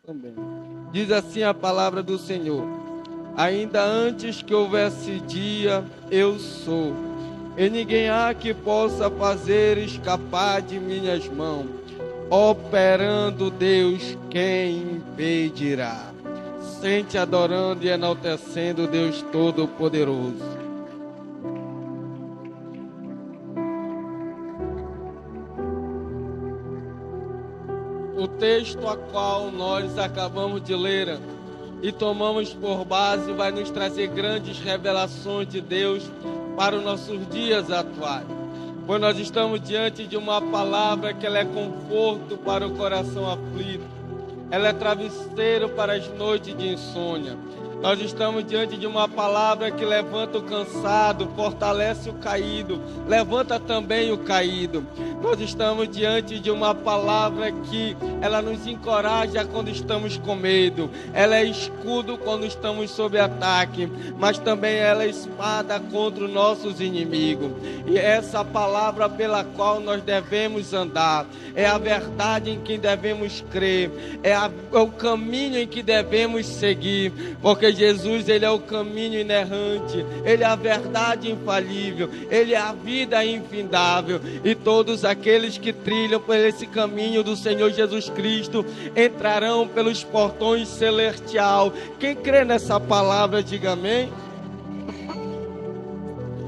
Também. Diz assim a palavra do Senhor: ainda antes que houvesse dia, eu sou, e ninguém há que possa fazer escapar de minhas mãos. Operando Deus, quem impedirá? Sente adorando e enaltecendo Deus Todo-Poderoso. O texto a qual nós acabamos de ler e tomamos por base vai nos trazer grandes revelações de Deus para os nossos dias atuais. Pois nós estamos diante de uma palavra que ela é conforto para o coração aflito. Ela é travesseiro para as noites de insônia. Nós estamos diante de uma palavra que levanta o cansado, fortalece o caído, levanta também o caído. Nós estamos diante de uma palavra que ela nos encoraja quando estamos com medo. Ela é escudo quando estamos sob ataque, mas também ela é espada contra os nossos inimigos. E essa palavra pela qual nós devemos andar, é a verdade em que devemos crer, é o caminho em que devemos seguir, porque Jesus, ele é o caminho inerrante, ele é a verdade infalível, ele é a vida infindável, e todos aqueles que trilham por esse caminho do Senhor Jesus Cristo entrarão pelos portões celestial. Quem crê nessa palavra, diga amém.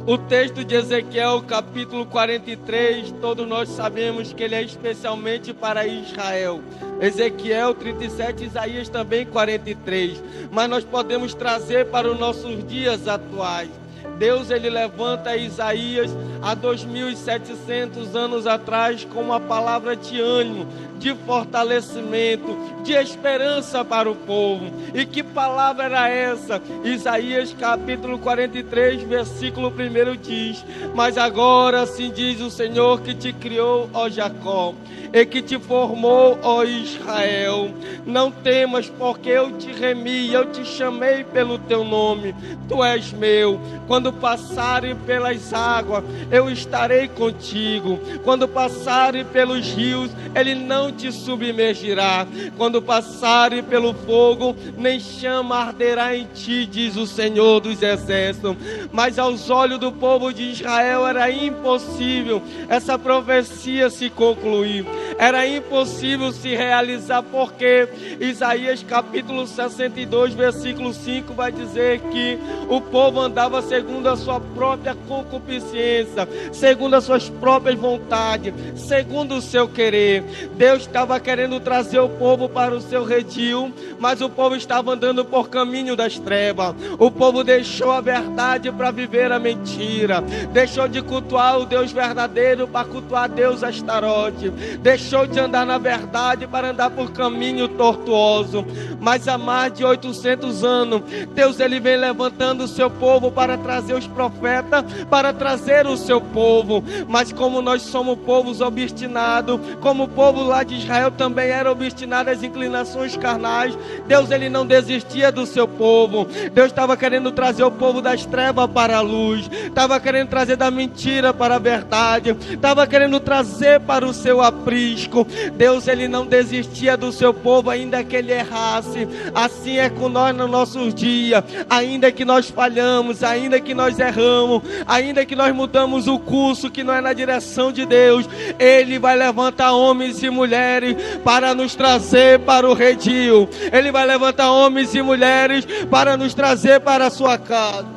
O texto de Ezequiel, capítulo 43, todos nós sabemos que ele é especialmente para Israel. Ezequiel 37, Isaías também 43. Mas nós podemos trazer para os nossos dias atuais. Deus, ele levanta Isaías há 2.700 anos atrás com uma palavra de ânimo, de fortalecimento, de esperança para o povo. E que palavra era essa? Isaías capítulo 43, versículo 1 diz: mas agora assim diz o Senhor que te criou, ó Jacó, e que te formou, ó Israel. Não temas, porque eu te remi, eu te chamei pelo teu nome, tu és meu. Quando passarem pelas águas, eu estarei contigo. Quando passarem pelos rios, ele não te submergirá. Quando passarem pelo fogo, nem chama arderá em ti, diz o Senhor dos Exércitos. Mas aos olhos do povo de Israel era impossível essa profecia se concluir. Era impossível se realizar, porque Isaías capítulo 62, versículo 5 vai dizer que o povo andava segundo a sua própria concupiscência, segundo as suas próprias vontades, segundo o seu querer. Deus estava querendo trazer o povo para o seu redil, mas o povo estava andando por caminho das trevas. O povo deixou a verdade para viver a mentira, deixou de cultuar o Deus verdadeiro para cultuar Deus Astarote, deixou de andar na verdade para andar por caminho tortuoso. Mas há mais de 800 anos, Deus, ele vem levantando o seu povo para trazer os profetas, para trazer o seu povo. Mas como nós somos povos obstinados, como o povo lá de Israel também era obstinado às inclinações carnais, Deus, ele não desistia do seu povo. Deus estava querendo trazer o povo das trevas para a luz, estava querendo trazer da mentira para a verdade, estava querendo trazer para o seu aprisco. Deus, ele não desistia do seu povo, ainda que ele errasse. Assim é com nós nos nossos dias. Ainda que nós falhamos, ainda que nós erramos, ainda que nós mudamos o curso que não é na direção de Deus, ele vai levantar homens e mulheres para nos trazer para o redil. Ele vai levantar homens e mulheres para nos trazer para a sua casa.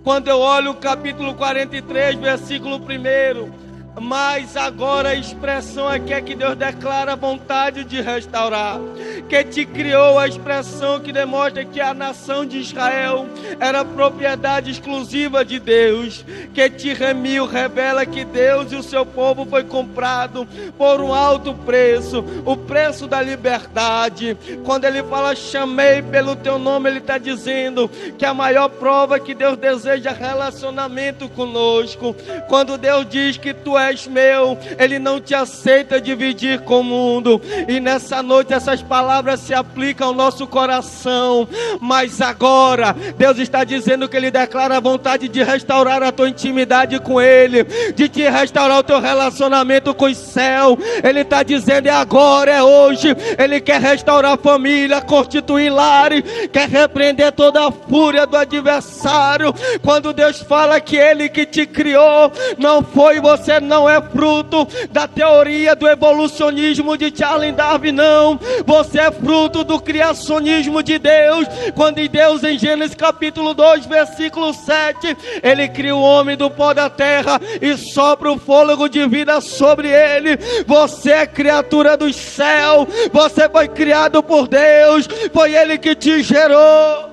Quando eu olho o capítulo 43, versículo 1, mas agora a expressão aqui é que Deus declara a vontade de restaurar, que te criou, a expressão que demonstra que a nação de Israel era propriedade exclusiva de Deus, que te remiu, revela que Deus e o seu povo foi comprado por um alto preço, o preço da liberdade. Quando ele fala chamei pelo teu nome, ele está dizendo que a maior prova que Deus deseja relacionamento conosco. Quando Deus diz que tu és meu. Ele não te aceita dividir com o mundo. E nessa noite essas palavras se aplicam ao nosso coração. Mas agora Deus está dizendo que Ele declara a vontade de restaurar a tua intimidade com Ele, de te restaurar o teu relacionamento com o céu. Ele está dizendo: é agora, é hoje. Ele quer restaurar a família, constituir lares, quer repreender toda a fúria do adversário. Quando Deus fala que Ele que te criou, não foi, você não é fruto da teoria do evolucionismo de Charles Darwin, não. Você é fruto do criacionismo de Deus. Quando Deus, em Gênesis capítulo 2, versículo 7, Ele cria o homem do pó da terra e sopra o fôlego de vida sobre ele. Você é criatura do céu, você foi criado por Deus, foi Ele que te gerou,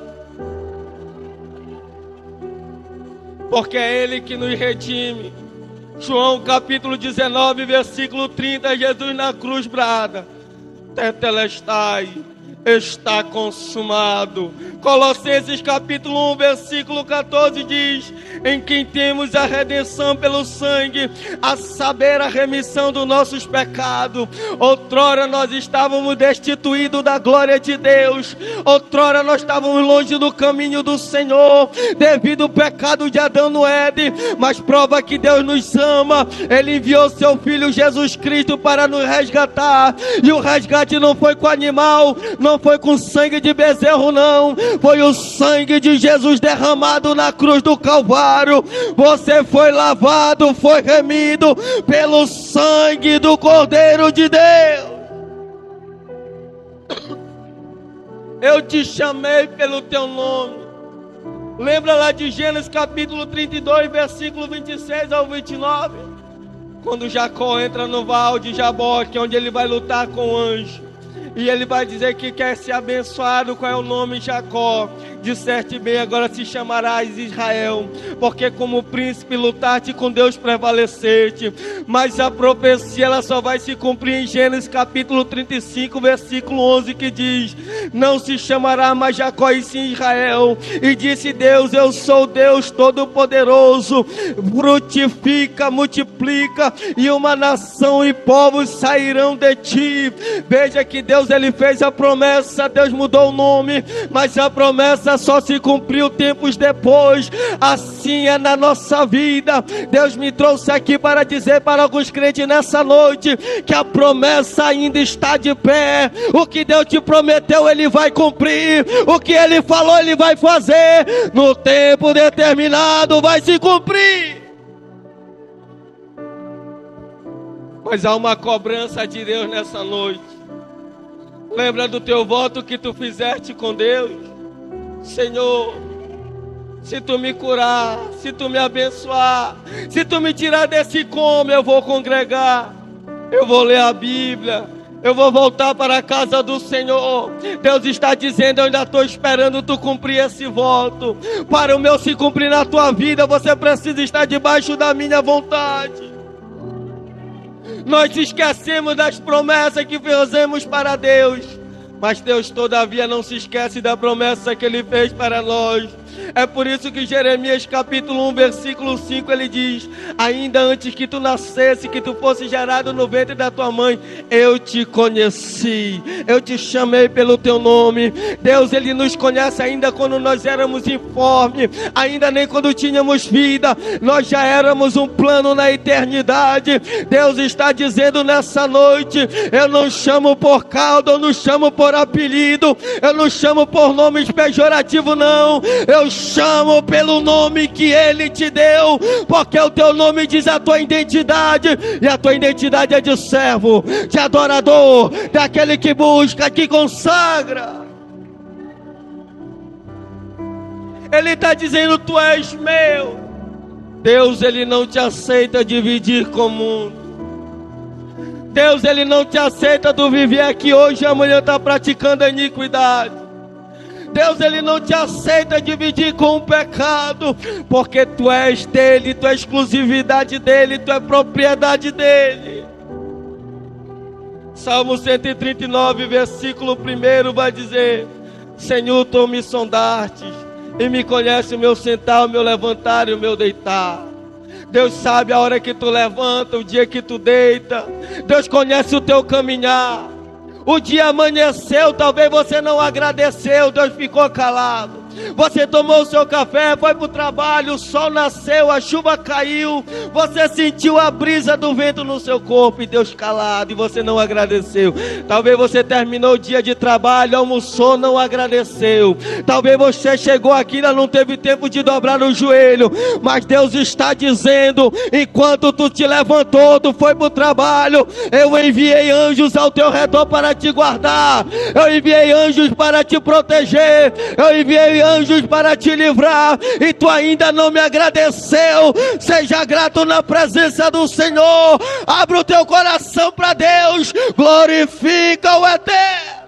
porque é Ele que nos redime. João capítulo 19, versículo 30, Jesus na cruz brada: tetelestai, está consumado. Colossenses capítulo 1, versículo 14 diz: em quem temos a redenção pelo sangue, a saber, a remissão dos nossos pecados. Outrora nós estávamos destituídos da glória de Deus, outrora nós estávamos longe do caminho do Senhor, devido ao pecado de Adão no Éden. Mas prova que Deus nos ama, Ele enviou seu Filho Jesus Cristo para nos resgatar. E o resgate não foi com animal, não foi com sangue de bezerro, não. Foi o sangue de Jesus derramado na cruz do Calvário. Você foi lavado, foi remido pelo sangue do Cordeiro de Deus. Eu te chamei pelo teu nome. Lembra lá de Gênesis capítulo 32, versículo 26 ao 29? Quando Jacó entra no val de Jaboque, onde ele vai lutar com o anjo, e ele vai dizer que quer ser abençoado. Qual é o nome? Jacó. Disseste bem, agora se chamarás Israel, porque como príncipe lutaste com Deus, prevaleceste. Mas a profecia ela só vai se cumprir em Gênesis capítulo 35, versículo 11, que diz: não se chamará mais Jacó e sim Israel. E disse Deus: eu sou Deus Todo-Poderoso, frutifica, multiplica, e uma nação e povos sairão de ti. Veja que Deus ele fez a promessa, Deus mudou o nome, mas a promessa só se cumpriu tempos depois. Assim é na nossa vida. Deus me trouxe aqui para dizer para alguns crentes nessa noite que a promessa ainda está de pé. O que Deus te prometeu Ele vai cumprir, o que Ele falou Ele vai fazer, no tempo determinado vai se cumprir. Mas há uma cobrança de Deus nessa noite. Lembra do teu voto que tu fizeste com Deus? Senhor, se tu me curar, se tu me abençoar, se tu me tirar desse coma, eu vou congregar, eu vou ler a Bíblia, eu vou voltar para a casa do Senhor. Deus está dizendo: eu ainda estou esperando tu cumprir esse voto. Para o meu se cumprir na tua vida, você precisa estar debaixo da minha vontade. Nós esquecemos das promessas que fizemos para Deus, mas Deus todavia não se esquece da promessa que Ele fez para nós. É por isso que Jeremias capítulo 1, versículo 5, ele diz: ainda antes que tu nascesse, que tu fosse gerado no ventre da tua mãe, eu te conheci, eu te chamei pelo teu nome. Deus ele nos conhece ainda quando nós éramos informes, ainda nem quando tínhamos vida, nós já éramos um plano na eternidade. Deus está dizendo nessa noite: eu não chamo por causa, eu não chamo por apelido, eu não chamo por nomes pejorativos, não. Eu chamo pelo nome que Ele te deu, porque o teu nome diz a tua identidade, e a tua identidade é de servo, de adorador, daquele que busca, que consagra. Ele está dizendo: tu és meu. Deus ele não te aceita dividir com o mundo. Deus ele não te aceita tu viver aqui hoje e amanhã está praticando a iniquidade. Deus ele não te aceita dividir com o pecado, porque tu és dele, tu é exclusividade dele, tu é propriedade dele. Salmo 139, versículo 1 vai dizer: Senhor, tu me sondastes e me conhece o meu sentar, o meu levantar e o meu deitar. Deus sabe a hora que tu levanta, o dia que tu deita. Deus conhece o teu caminhar. O dia amanheceu, talvez você não agradeceu, Deus ficou calado. Você tomou o seu café, foi para o trabalho, o sol nasceu, a chuva caiu, você sentiu a brisa do vento no seu corpo e Deus calado, e você não agradeceu. Talvez você terminou o dia de trabalho, almoçou, não agradeceu. Talvez você chegou aqui e ainda não teve tempo de dobrar o joelho, mas Deus está dizendo: enquanto tu te levantou, tu foi para o trabalho, eu enviei anjos ao teu redor para te guardar, eu enviei anjos para te proteger, eu enviei anjos para te livrar, e tu ainda não me agradeceu. Seja grato na presença do Senhor, abre o teu coração para Deus, glorifica o Eterno.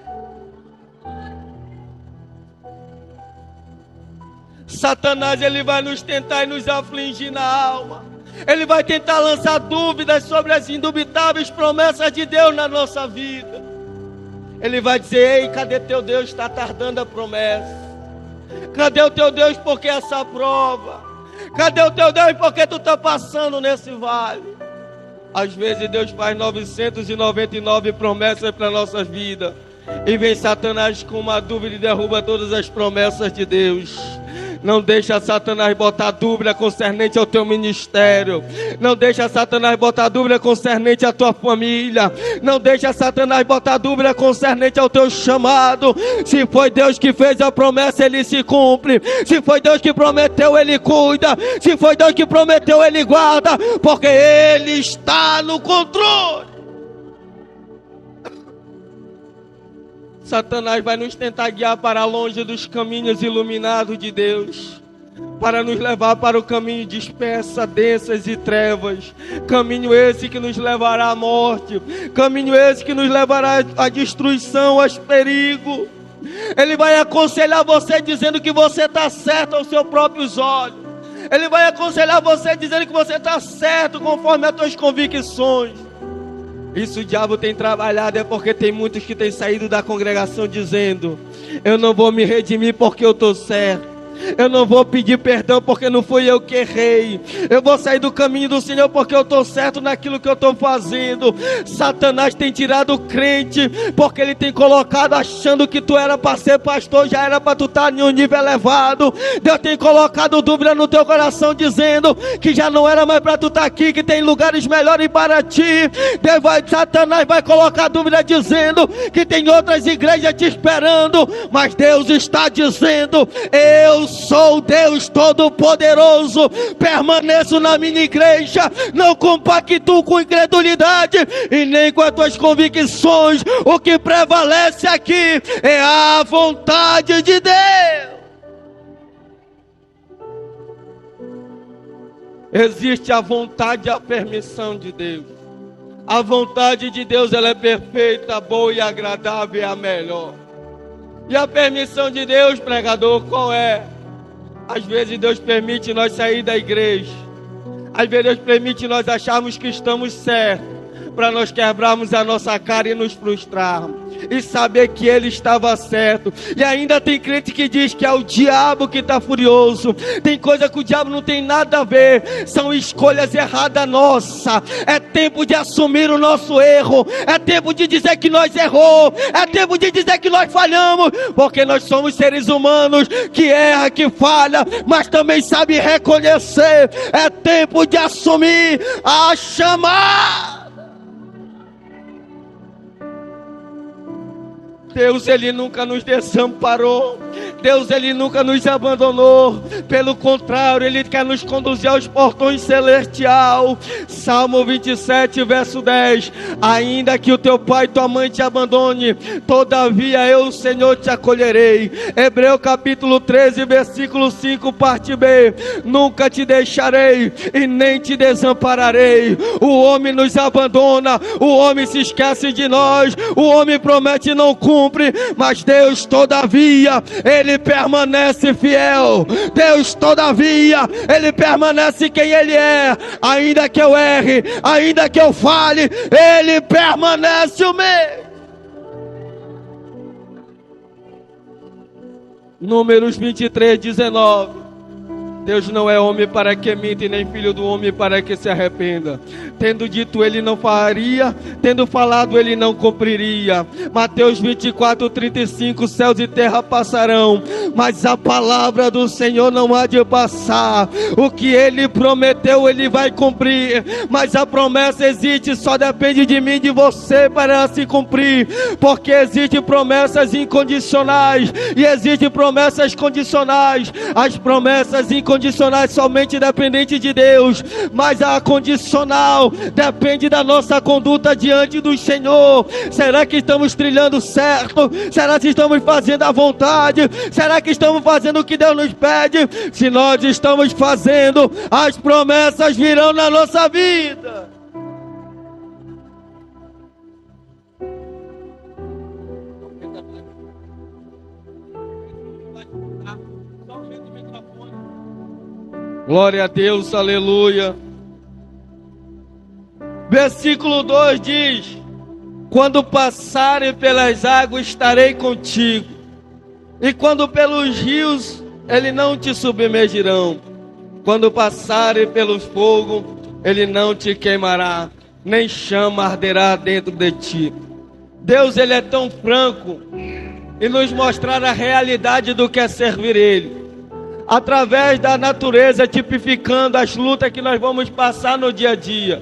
Satanás, ele vai nos tentar e nos afligir na alma, ele vai tentar lançar dúvidas sobre as indubitáveis promessas de Deus na nossa vida. Ele vai dizer: ei, cadê teu Deus? Está tardando a promessa. Cadê o teu Deus? Porque essa prova? Cadê o teu Deus? Porque tu está passando nesse vale? Às vezes Deus faz 999 promessas para nossas vidas, e vem Satanás com uma dúvida e derruba todas as promessas de Deus. Não deixa Satanás botar dúvida concernente ao teu ministério. Não deixa Satanás botar dúvida concernente à tua família. Não deixa Satanás botar dúvida concernente ao teu chamado. Se foi Deus que fez a promessa, Ele se cumpre. Se foi Deus que prometeu, Ele cuida. Se foi Deus que prometeu, Ele guarda, porque Ele está no controle. Satanás vai nos tentar guiar para longe dos caminhos iluminados de Deus, para nos levar para o caminho dispersa, densas e trevas. Caminho esse que nos levará à morte, caminho esse que nos levará à destruição, aos perigos. Ele vai aconselhar você dizendo que você está certo aos seus próprios olhos. Ele vai aconselhar você dizendo que você está certo conforme as tuas convicções. Isso o diabo tem trabalhado, é porque tem muitos que têm saído da congregação dizendo: eu não vou me redimir porque eu estou certo, eu não vou pedir perdão porque não fui eu que errei, eu vou sair do caminho do Senhor porque eu estou certo naquilo que eu estou fazendo. Satanás tem tirado o crente, porque ele tem colocado achando que tu era para ser pastor, já era para tu estar em um nível elevado. Deus tem colocado dúvida no teu coração, dizendo que já não era mais para tu estar aqui, que tem lugares melhores para ti. Satanás vai colocar dúvida dizendo que tem outras igrejas te esperando, mas Deus está dizendo: eu sou Deus Todo-Poderoso, permaneço na minha igreja, não compactuo com incredulidade e nem com as tuas convicções. O que prevalece aqui é a vontade de Deus. Existe a vontade e a permissão de Deus. A vontade de Deus, ela é perfeita, boa e agradável, é a melhor. E a permissão de Deus, pregador, qual é? Às vezes Deus permite nós sair da igreja. Às vezes Deus permite nós acharmos que estamos certos, para nós quebrarmos a nossa cara e nos frustrarmos, e saber que Ele estava certo. E ainda tem crente que diz que é o diabo que está furioso. Tem coisa que o diabo não tem nada a ver, são escolhas erradas nossas. É tempo de assumir o nosso erro, é tempo de dizer que nós errou, é tempo de dizer que nós falhamos, porque nós somos seres humanos que erra, que falha, mas também sabe reconhecer. É tempo de assumir a chamada. Deus, Ele nunca nos desamparou. Deus, Ele nunca nos abandonou. Pelo contrário, Ele quer nos conduzir aos portões celestiais. Salmo 27, verso 10. Ainda que o teu pai e tua mãe te abandone, todavia eu, o Senhor, te acolherei. Hebreu capítulo 13, versículo 5, parte B. Nunca te deixarei e nem te desampararei. O homem nos abandona, o homem se esquece de nós, o homem promete e não cumpre. Mas Deus, todavia, Ele permanece fiel. Deus, todavia, Ele permanece quem Ele é. Ainda que eu erre, ainda que eu fale, Ele permanece o mesmo. Números 23, 19. Deus não é homem para que minta, e nem filho do homem para que se arrependa. Tendo dito, ele não faria; tendo falado, ele não cumpriria. Mateus 24:35, céus e terra passarão, mas a palavra do Senhor não há de passar. O que ele prometeu, ele vai cumprir. Mas a promessa existe, só depende de mim e de você para se cumprir. Porque existem promessas incondicionais e existem promessas condicionais. As promessas incondicionais somente dependente de Deus, mas a condicional depende da nossa conduta diante do Senhor. Será que estamos trilhando certo? Será que estamos fazendo a vontade? Será que estamos fazendo o que Deus nos pede? Se nós estamos fazendo, as promessas virão na nossa vida. Glória a Deus, aleluia. Versículo 2 diz: quando passarem pelas águas, estarei contigo, e quando pelos rios, eles não te submergirão. Quando passarem pelo fogo, ele não te queimará, nem chama arderá dentro de ti. Deus, ele é tão franco em nos mostrar a realidade do que é servir ele, através da natureza, tipificando as lutas que nós vamos passar no dia a dia.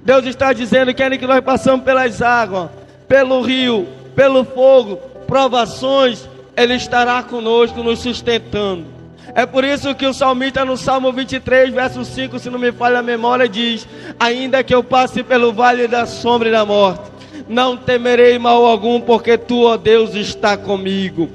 Deus está dizendo: querem que nós passamos pelas águas, pelo rio, pelo fogo, provações, ele estará conosco, nos sustentando. É por isso que o salmista no Salmo 23, verso 5, se não me falha a memória, diz: ainda que eu passe pelo vale da sombra e da morte, não temerei mal algum, porque tu, ó Deus, está comigo.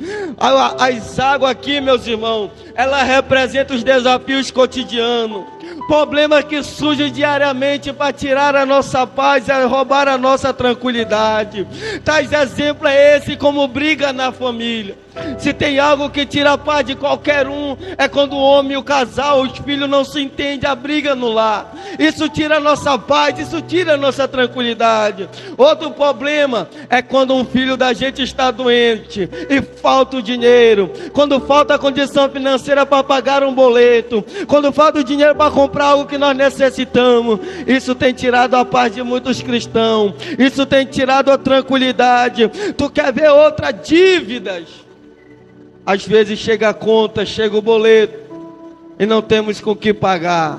As águas aqui, meus irmãos, ela representa os desafios cotidianos, problemas que surgem diariamente para tirar a nossa paz e roubar a nossa tranquilidade. Tais exemplos é esse, como briga na família. Se tem algo que tira a paz de qualquer um, é quando o homem, o casal, os filhos não se entendem, a briga no lar. Isso tira a nossa paz, isso tira a nossa tranquilidade. Outro problema é quando um filho da gente está doente e falta o dinheiro, quando falta a condição financeira para pagar um boleto, quando falta o dinheiro para comprar algo que nós necessitamos. Isso tem tirado a paz de muitos cristãos, isso tem tirado a tranquilidade. Tu quer ver outra? Dívidas. Às vezes chega a conta, chega o boleto e não temos com que pagar.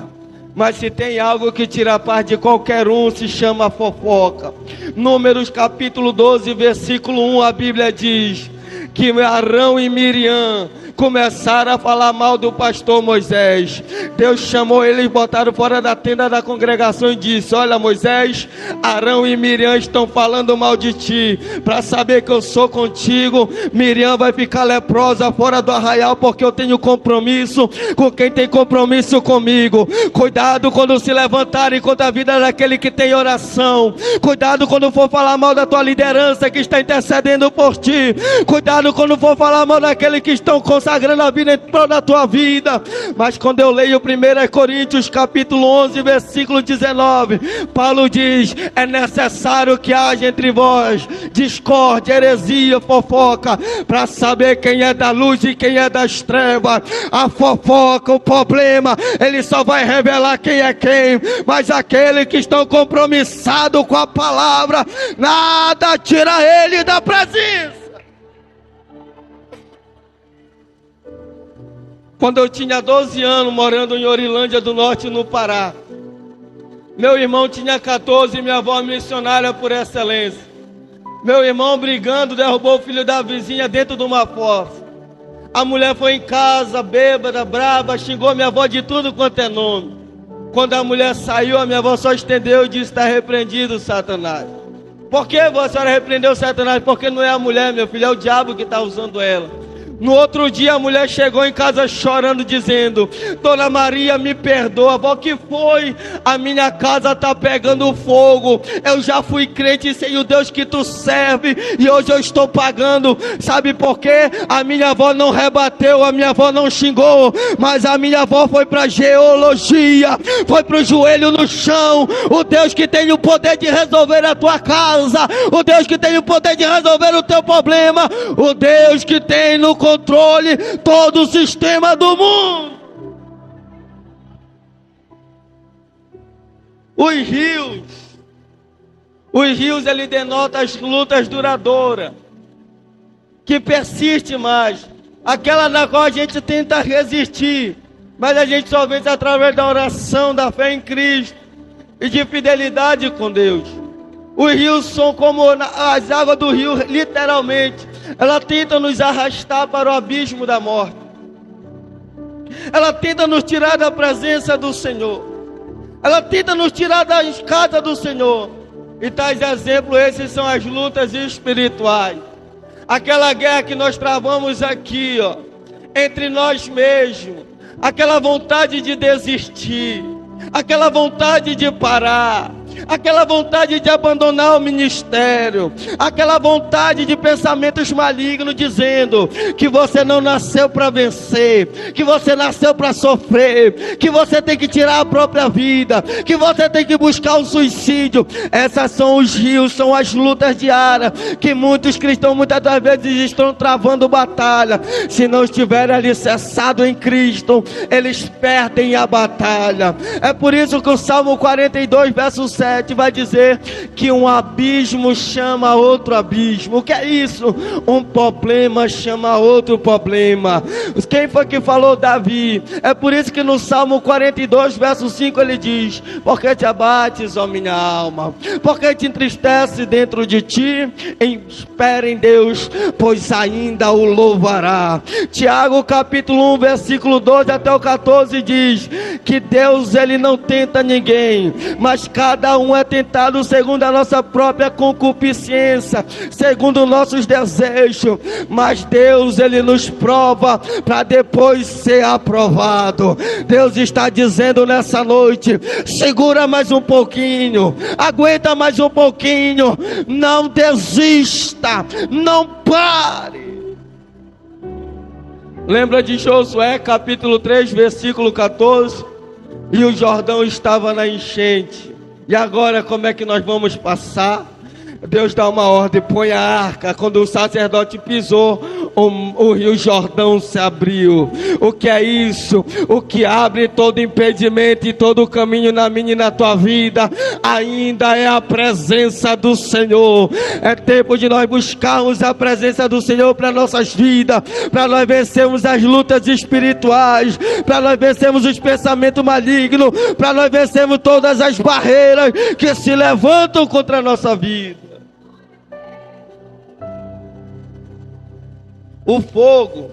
Mas se tem algo que tira a paz de qualquer um, se chama fofoca. Números capítulo 12, versículo 1, a Bíblia diz que Arão e Miriam começaram a falar mal do pastor Moisés. Deus chamou eles, botaram fora da tenda da congregação e disse: olha, Moisés, Arão e Miriam estão falando mal de ti. Para saber que eu sou contigo, Miriam vai ficar leprosa fora do arraial, porque eu tenho compromisso com quem tem compromisso comigo. Cuidado quando se levantarem contra a vida daquele que tem oração. Cuidado quando for falar mal da tua liderança que está intercedendo por ti. Cuidado quando for falar mal daquele que estão consagrando a vida em prol da tua vida. Mas quando eu leio 1 Coríntios capítulo 11, versículo 19, Paulo diz: é necessário que haja entre vós discórdia, heresia, fofoca, para saber quem é da luz e quem é das trevas. A fofoca, o problema, ele só vai revelar quem é quem, mas aquele que estão compromissado com a palavra, nada tira ele da presença. Quando eu tinha 12 anos, morando em Orilândia do Norte, no Pará, meu irmão tinha 14 e minha avó missionária por excelência. Meu irmão, brigando, derrubou o filho da vizinha dentro de uma fossa. A mulher foi em casa, bêbada, brava, xingou minha avó de tudo quanto é nome. Quando a mulher saiu, a minha avó só estendeu e disse: está repreendido, Satanás. Por que a senhora repreendeu Satanás? Porque não é a mulher, meu filho, é o diabo que está usando ela. No outro dia a mulher chegou em casa chorando, dizendo: Dona Maria, me perdoa. Avó, que foi? A minha casa está pegando fogo. Eu já fui crente sem o Deus que tu serve, e hoje eu estou pagando. Sabe por quê? A minha avó não rebateu, a minha avó não xingou, mas a minha avó foi para a geologia, foi para o joelho no chão. O Deus que tem o poder de resolver a tua casa, o Deus que tem o poder de resolver o teu problema, o Deus que tem no controle todo o sistema do mundo. Os rios ele denota as lutas duradouras, que persiste mais, aquela na qual a gente tenta resistir, mas a gente só vence através da oração, da fé em Cristo e de fidelidade com Deus. Os rios são como as águas do rio, literalmente, ela tenta nos arrastar para o abismo da morte, ela tenta nos tirar da presença do Senhor, ela tenta nos tirar da escada do Senhor. E tais exemplos, esses são as lutas espirituais. Aquela guerra que nós travamos aqui, entre nós mesmos. Aquela vontade de desistir. Aquela vontade de parar. Aquela vontade de abandonar o ministério. Aquela vontade de pensamentos malignos dizendo que você não nasceu para vencer, que você nasceu para sofrer, que você tem que tirar a própria vida, que você tem que buscar o suicídio. Essas são os rios, são as lutas diárias que muitos cristãos muitas das vezes estão travando batalha. Se não estiverem alicerçados em Cristo, eles perdem a batalha. É por isso que o Salmo 42 verso 7 vai dizer que um abismo chama outro abismo. O que é isso? Um problema chama outro problema. Quem foi que falou? Davi. É por isso que no Salmo 42 verso 5 ele diz: porque te abates, ó minha alma, porque te entristece dentro de ti, espera em Deus, pois ainda o louvará. Tiago capítulo 1 versículo 12 até o 14 diz que Deus ele não tenta ninguém, mas cada um é tentado segundo a nossa própria concupiscência, segundo nossos desejos, mas Deus ele nos prova para depois ser aprovado. Deus está dizendo nessa noite: segura mais um pouquinho, aguenta mais um pouquinho, não desista, não pare. Lembra de Josué capítulo 3 versículo 14? E o Jordão estava na enchente. E agora como é que nós vamos passar? Deus dá uma ordem: põe a arca. Quando o sacerdote pisou, o rio Jordão se abriu. O que é isso? O que abre todo impedimento e todo caminho na minha e na tua vida ainda é a presença do Senhor. É tempo de nós buscarmos a presença do Senhor para nossas vidas, para nós vencermos as lutas espirituais, para nós vencermos os pensamentos malignos, para nós vencermos todas as barreiras que se levantam contra a nossa vida. O fogo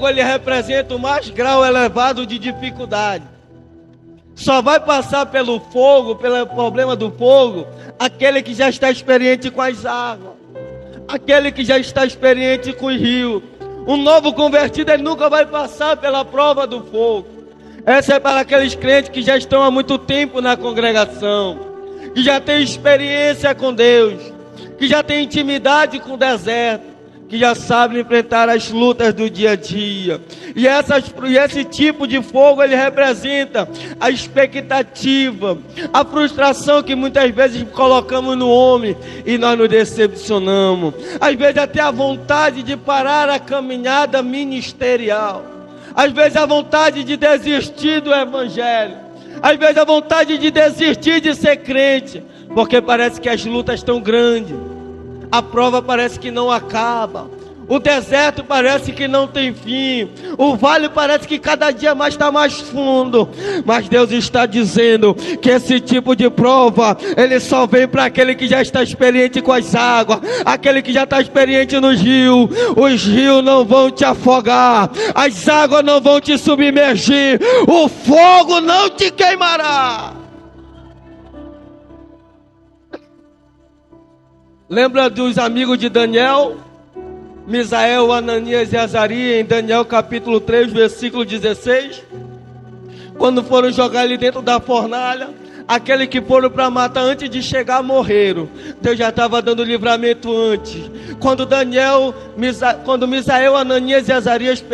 ele representa o mais grau elevado de dificuldade. Só vai passar pelo fogo, pelo problema do fogo, aquele que já está experiente com as águas, aquele que já está experiente com o rio. Um novo convertido ele nunca vai passar pela prova do fogo. Essa é para aqueles crentes que já estão há muito tempo na congregação, que já têm experiência com Deus, que já tem intimidade com o deserto, que já sabe enfrentar as lutas do dia a dia. E esse tipo de fogo ele representa a expectativa, a frustração que muitas vezes colocamos no homem e nós nos decepcionamos. Às vezes até a vontade de parar a caminhada ministerial, às vezes a vontade de desistir do evangelho, às vezes a vontade de desistir de ser crente, porque parece que as lutas estão grandes, a prova parece que não acaba, o deserto parece que não tem fim, o vale parece que cada dia mais está mais fundo. Mas Deus está dizendo que esse tipo de prova ele só vem para aquele que já está experiente com as águas, aquele que já está experiente nos rios. Os rios não vão te afogar, as águas não vão te submergir, o fogo não te queimará. Lembra dos amigos de Daniel? Misael, Ananias e Azarias, em Daniel capítulo 3, versículo 16. Quando foram jogar ele dentro da fornalha, aquele que foram para matar antes de chegar morreram. Deus já estava dando livramento antes. Quando Daniel quando Misael, Ananias e Azarias,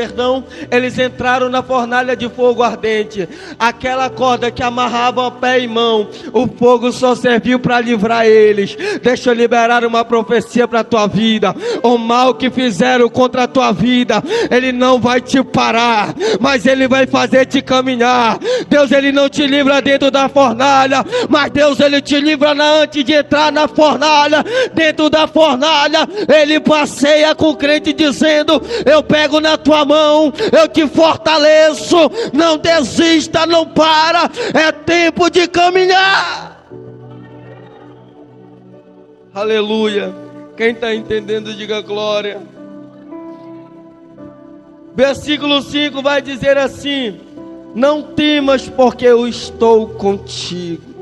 eles entraram na fornalha de fogo ardente. Aquela corda que amarrava pé e mão, o fogo só serviu para livrar eles. Deixa eu liberar uma profecia para a tua vida. O mal que fizeram contra a tua vida, ele não vai te parar, mas ele vai fazer te caminhar. Deus, ele não te livra dentro da fornalha, mas Deus, ele te livra antes de entrar na fornalha. Dentro da fornalha, ele passeia com o crente dizendo: eu pego na tua mão, eu te fortaleço. Não desista, não para, é tempo de caminhar. Aleluia. Quem está entendendo, diga glória. Versículo 5 vai dizer assim: não temas, porque eu estou contigo.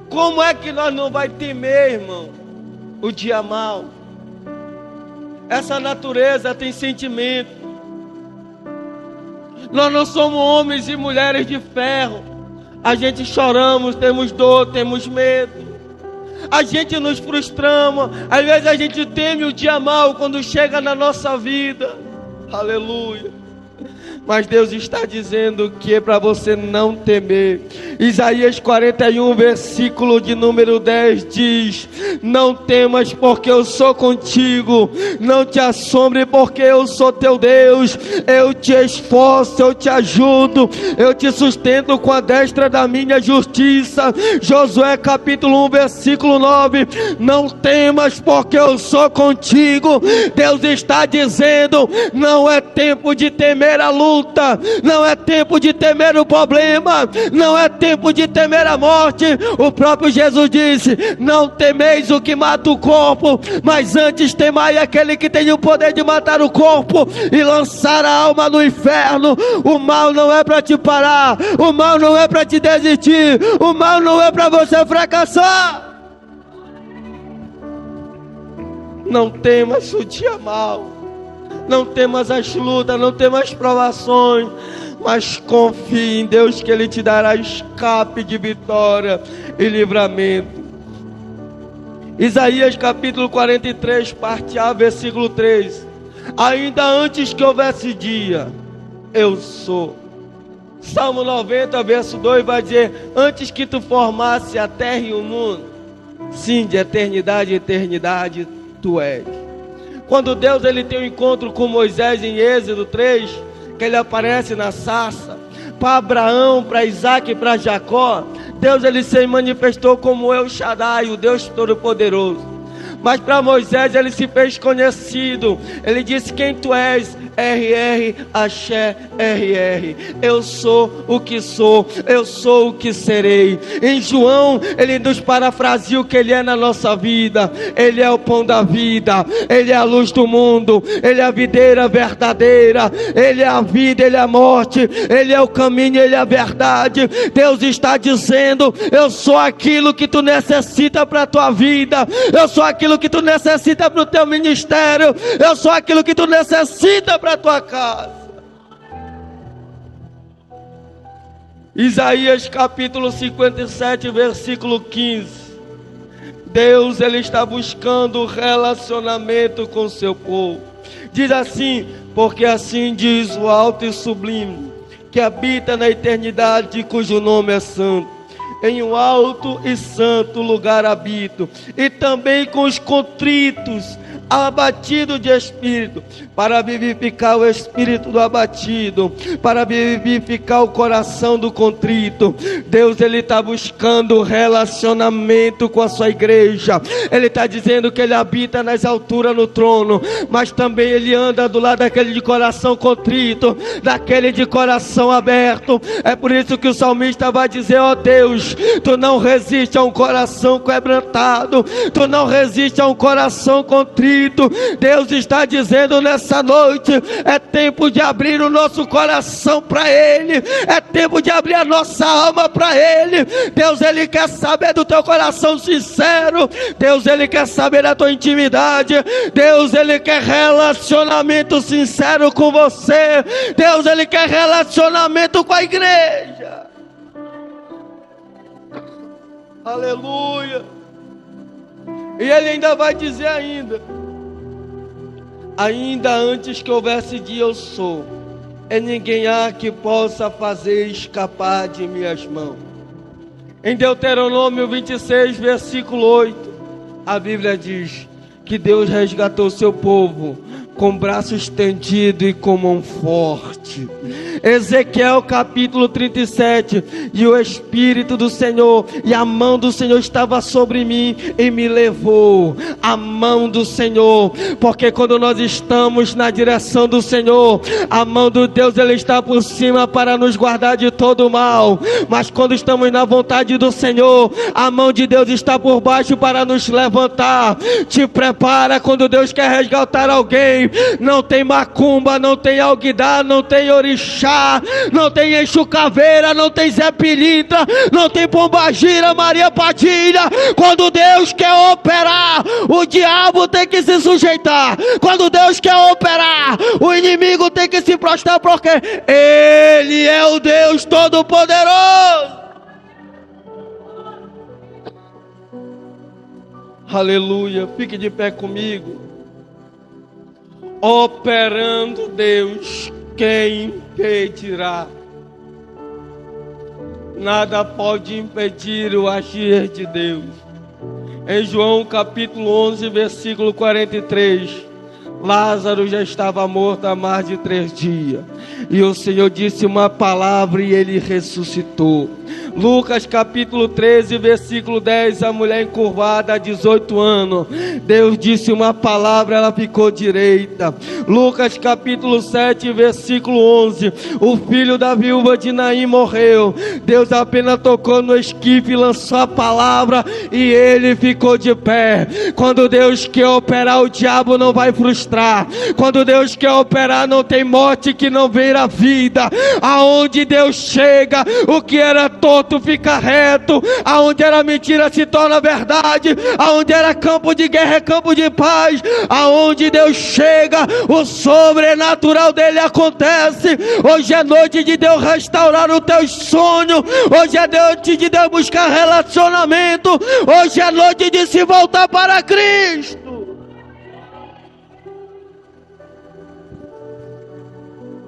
Como é que nós não vai temer, irmão, o dia mau? Essa natureza tem sentimento. Nós não somos homens e mulheres de ferro. A gente choramos, temos dor, temos medo. A gente nos frustramos. Às vezes a gente teme o dia mau quando chega na nossa vida. Aleluia. Mas Deus está dizendo que é para você não temer. Isaías 41, versículo de número 10 diz: não temas, porque eu sou contigo. Não te assombre, porque eu sou teu Deus. Eu te esforço, eu te ajudo, eu te sustento com a destra da minha justiça. Josué capítulo 1, versículo 9: não temas, porque eu sou contigo. Deus está dizendo: não é tempo de temer a luta, não é tempo de temer o problema, não é tempo de temer a morte. O próprio Jesus disse: não temeis o que mata o corpo, mas antes temai aquele que tem o poder de matar o corpo e lançar a alma no inferno. O mal não é para te parar, o mal não é para te desistir, o mal não é para você fracassar. Não temas o dia mau, não temas as lutas, não temas as provações, mas confie em Deus, que Ele te dará escape de vitória e livramento. Isaías capítulo 43, parte A, versículo 3: ainda antes que houvesse dia, eu sou. Salmo 90, verso 2 vai dizer: antes que tu formasse a terra e o mundo, sim, de eternidade em eternidade tu és. Quando Deus ele tem um encontro com Moisés em Êxodo 3, que ele aparece na sarça, para Abraão, para Isaac e para Jacó, Deus ele se manifestou como El Shaddai, o Deus Todo-Poderoso. Mas para Moisés ele se fez conhecido. Ele disse: quem tu és? RR, Axé, RR. Eu sou o que sou, eu sou o que serei. Em João ele nos parafraseia o que ele é na nossa vida. Ele é o pão da vida, ele é a luz do mundo, ele é a videira verdadeira, ele é a vida, ele é a morte, ele é o caminho, ele é a verdade. Deus está dizendo: eu sou aquilo que tu necessita para a tua vida, eu sou aquilo que tu necessita para o teu ministério, eu sou aquilo que tu necessita para a tua casa. Isaías capítulo 57, versículo 15. Deus ele está buscando relacionamento com o seu povo. Diz assim: porque assim diz o alto e sublime, que habita na eternidade, cujo nome é santo. Em um alto e santo lugar habito, e também com os contritos, abatido de espírito, para vivificar o espírito do abatido, para vivificar o coração do contrito. Deus ele está buscando relacionamento com a sua igreja. Ele está dizendo que ele habita nas alturas no trono, mas também ele anda do lado daquele de coração contrito, daquele de coração aberto. É por isso que o salmista vai dizer: ó Deus, tu não resiste a um coração quebrantado, tu não resiste a um coração contrito. Deus está dizendo nessa noite: é tempo de abrir o nosso coração para Ele, é tempo de abrir a nossa alma para Ele. Deus ele quer saber do teu coração sincero, Deus ele quer saber da tua intimidade, Deus ele quer relacionamento sincero com você, Deus ele quer relacionamento com a igreja. Aleluia. E ele ainda vai dizer ainda: ainda antes que houvesse dia eu sou, e ninguém há que possa fazer escapar de minhas mãos. Em Deuteronômio 26, versículo 8, a Bíblia diz que Deus resgatou seu povo com braço estendido e com mão forte. Ezequiel capítulo 37, e o Espírito do Senhor e a mão do Senhor estava sobre mim e me levou. A mão do Senhor, porque quando nós estamos na direção do Senhor, a mão do Deus, Ele está por cima para nos guardar de todo mal. Mas quando estamos na vontade do Senhor, a mão de Deus está por baixo para nos levantar. Te prepara quando Deus quer resgatar alguém. Não tem macumba, não tem alguidar, não tem orixá, não tem Exu Caveira, não tem Zé Pilintra, não tem Pombagira, Maria Padilha. Quando Deus quer operar, o diabo tem que se sujeitar. Quando Deus quer operar, o inimigo tem que se prostrar, porque Ele é o Deus Todo-Poderoso. Aleluia, fique de pé comigo. Operando Deus, quem impedirá? Nada pode impedir o agir de Deus. Em João capítulo 11, versículo 43, Lázaro já estava morto há mais de 3 dias, e o Senhor disse uma palavra e ele ressuscitou. Lucas capítulo 13, versículo 10, a mulher encurvada há 18 anos, Deus disse uma palavra, ela ficou direita. Lucas capítulo 7, versículo 11, o filho da viúva de Naim morreu, Deus apenas tocou no esquife e lançou a palavra e ele ficou de pé. Quando Deus quer operar, o diabo não vai frustrar. Quando Deus quer operar, não tem morte que não vira vida. Aonde Deus chega, o que era torto fica reto, aonde era mentira se torna verdade, aonde era campo de guerra é campo de paz. Aonde Deus chega, o sobrenatural dele acontece. Hoje é noite de Deus restaurar os teus sonhos, hoje é noite de Deus buscar relacionamento, hoje é noite de se voltar para Cristo.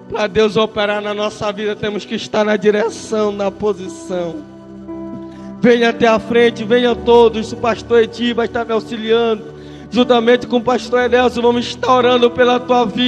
Para Deus operar na nossa vida, temos que estar na direção, na posição. Venha até a frente, venham todos. O pastor Edi vai estar me auxiliando, juntamente com o pastor Edelson. Vamos estar orando pela tua vida.